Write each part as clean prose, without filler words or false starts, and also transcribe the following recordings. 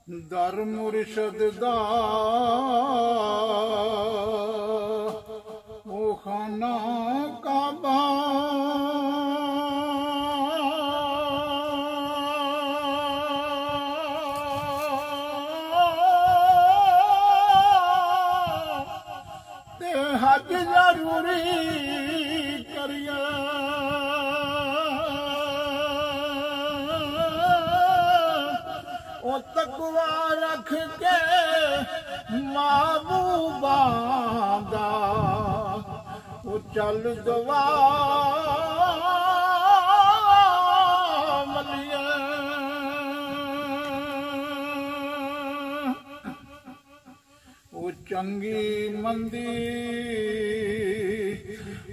दर मुर्शद दा ओ खाना काबा ते हज जरूरी करिया ओ तकवा रख के महबूबा दा ओ चल दुआ मलिया ओ चंगी मंदी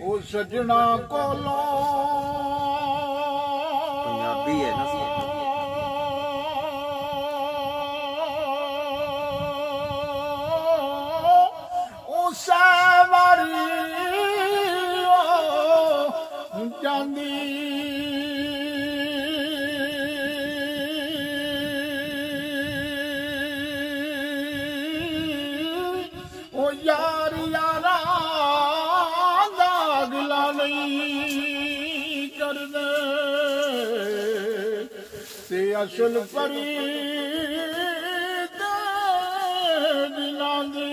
ओ सजना कोलो पंजाबी है ना जांदी ओ यार यारा दागला नहीं कर दे ते असल परी दिला दे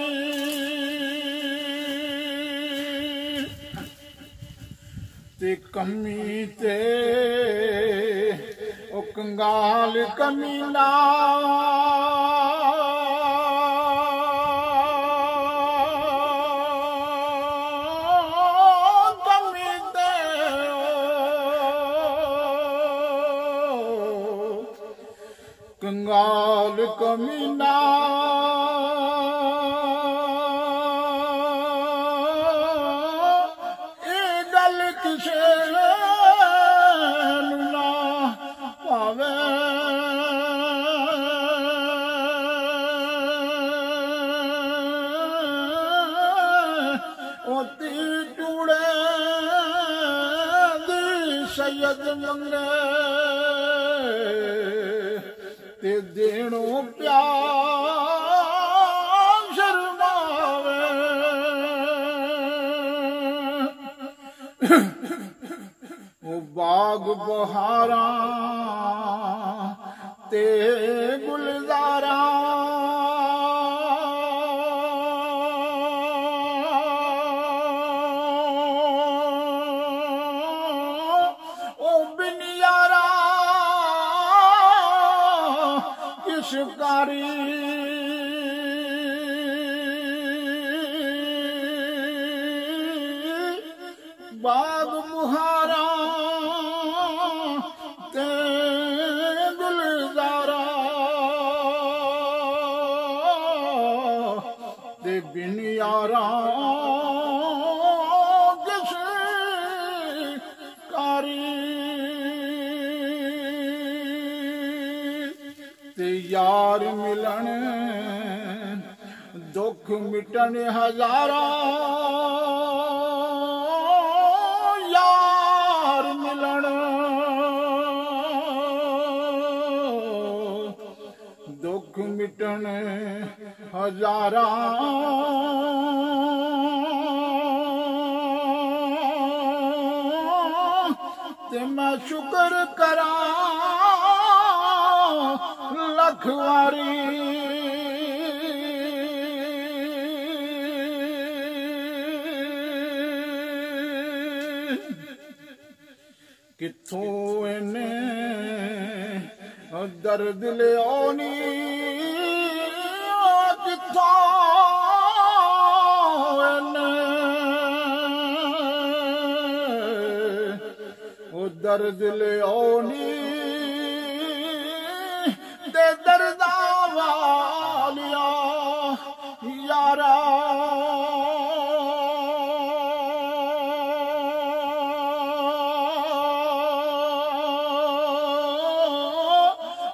ते कमी ते ओ कंगाल कमीना कमी ते कंगाल कमीना सैयद मंगे ते देणो प्यार शर्मावे ओ बाग बहारा ते गुलजारा शिकारी बाग मुहारा ते गुलजारा ते बिन यारा यार मिलन दुख मिटन हजारा यार मिलन दुख मिटन हजारा ते मैं शुक्र करा लखवारी किथों इन्ने दर्द ले आनी किथों इन्ने दर्द ले आनी दर्दा वालिया यारा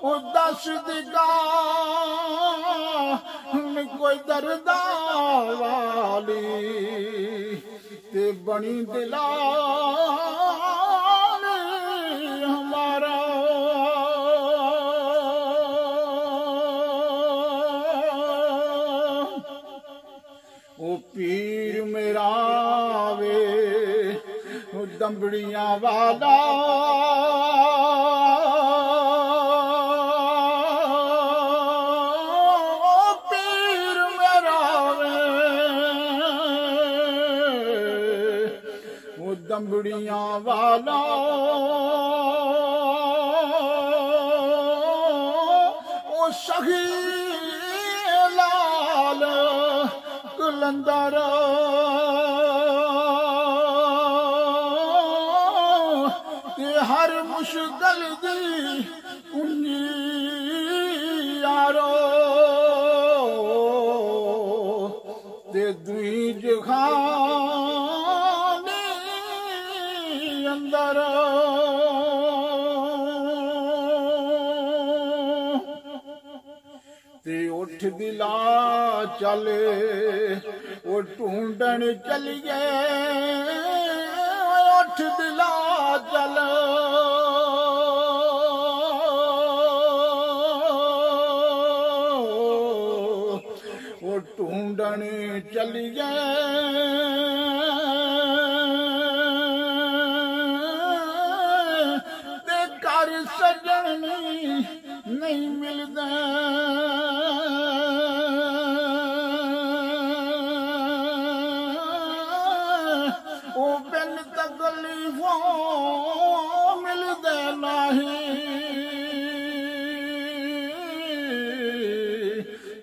ओ दस दिगा कोई दर्दा वाली ते बनी दिला हमारा दंबड़ियां वाला पीर मेरा वो दंबड़ियां वाला वो सही लाल कलंदर हर मुश्किल दी उन्नी यारो ते दुई जहानी अंदर ते उठ दिला चले वो ढूंढन चलिए उठ दिला चल वो ढूंढन चलिए ते कर सजन नहीं मिलदा वो बिन तकलीफों मिलदे नहीं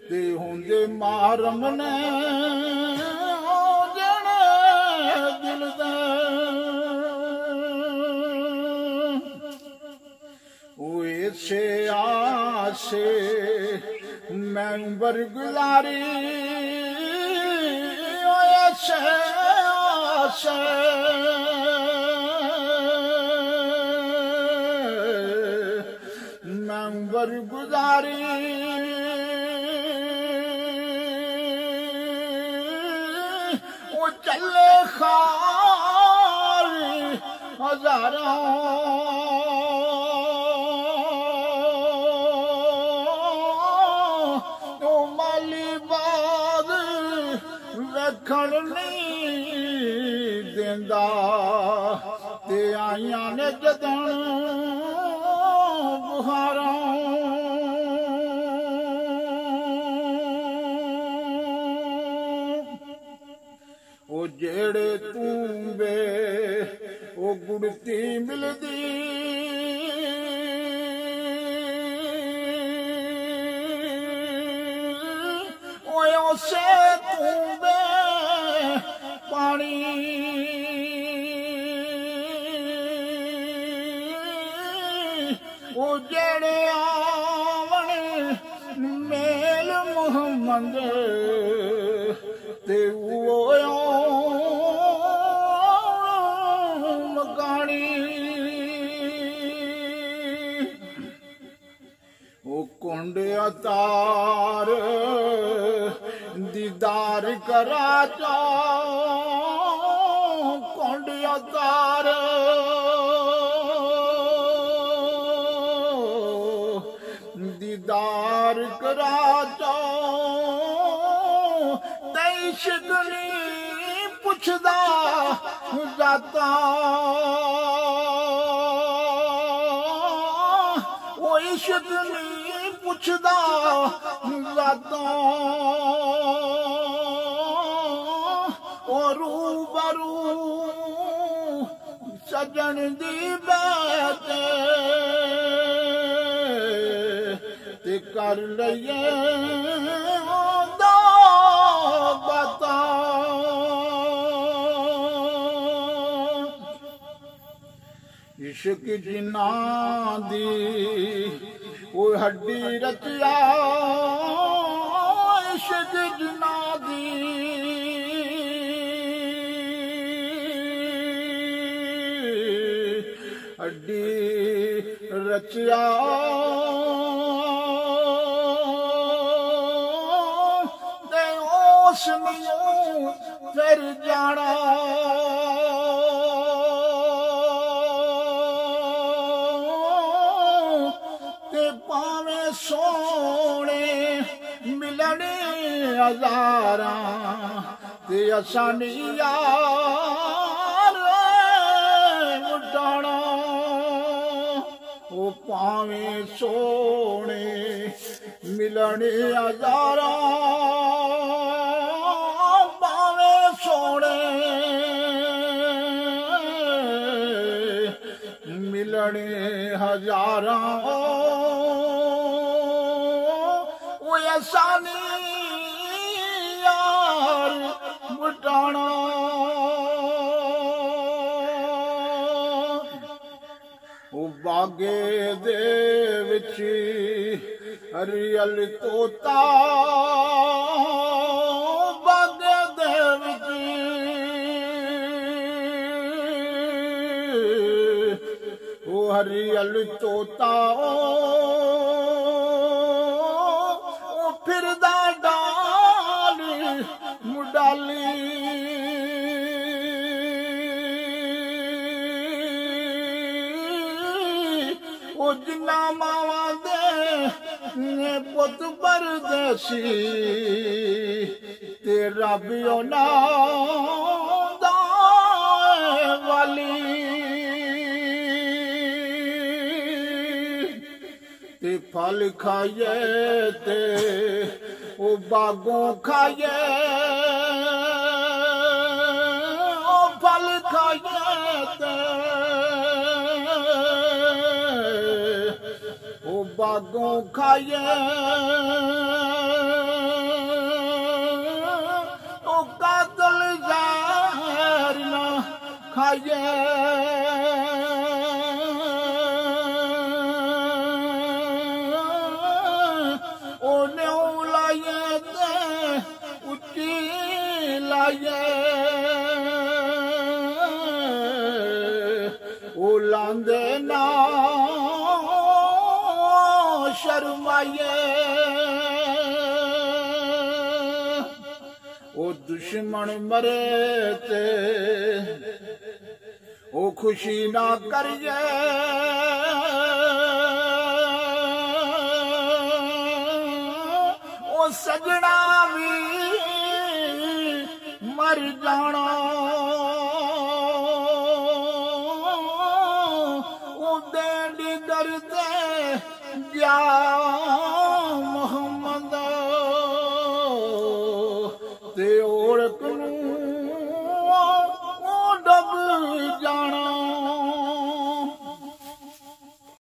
ते होंदे मारम ने जने दिल दे वो ऐसे आसे मैं बरगुजारी ऐसे आसे मैं बरगुजारी वो चले खार हजारों तो माली बाद वेखण नहीं देंदा ते आइयां ने जदन बुहारां ओ जेड़े तूंबे ओ गुड़ती मिलदी ओए उसे तूंबे पानी ओ जेड़े आवन मेल मुहम्मद ते वो मकानी वो कुंड अतार दीदार करा चा कुंड अतार दीदार करा चा तई शिकनी पुछदा जाता वो इश्क नहीं पुछदा जाता और रूबरू सजन दी बैठ ते कर लइए दा बता इश्क जिन्ना दी वो हड्डी रचिया इश्क जिन्ना दी हड्डी रचिया ते उस मियों फिर जाना सोने मिलने हजारां ते असां नी यार ओ पावे सोने मिलने हजारा पावे सोने मिलने हजारा वो आसानी यार मुटाना वो बागे दे विच हरियल तोता बागे दे विच वो हरियल तोता वो फिरदा डाल मुडाली वो जिन्ना मावा दे पुत परदेसी तेरा भी ना वाली ते फल खाइए ते वो बागों खाइए ओ फल खाइए ते वो बागों खाइए ओ कातल ज़हर ना खाइए लांदे ना शर्माइए ओ दुश्मन मरे ते ओ खुशी ना करिए ओ सजना भी मर जाना ओ देंडी दर्दे जा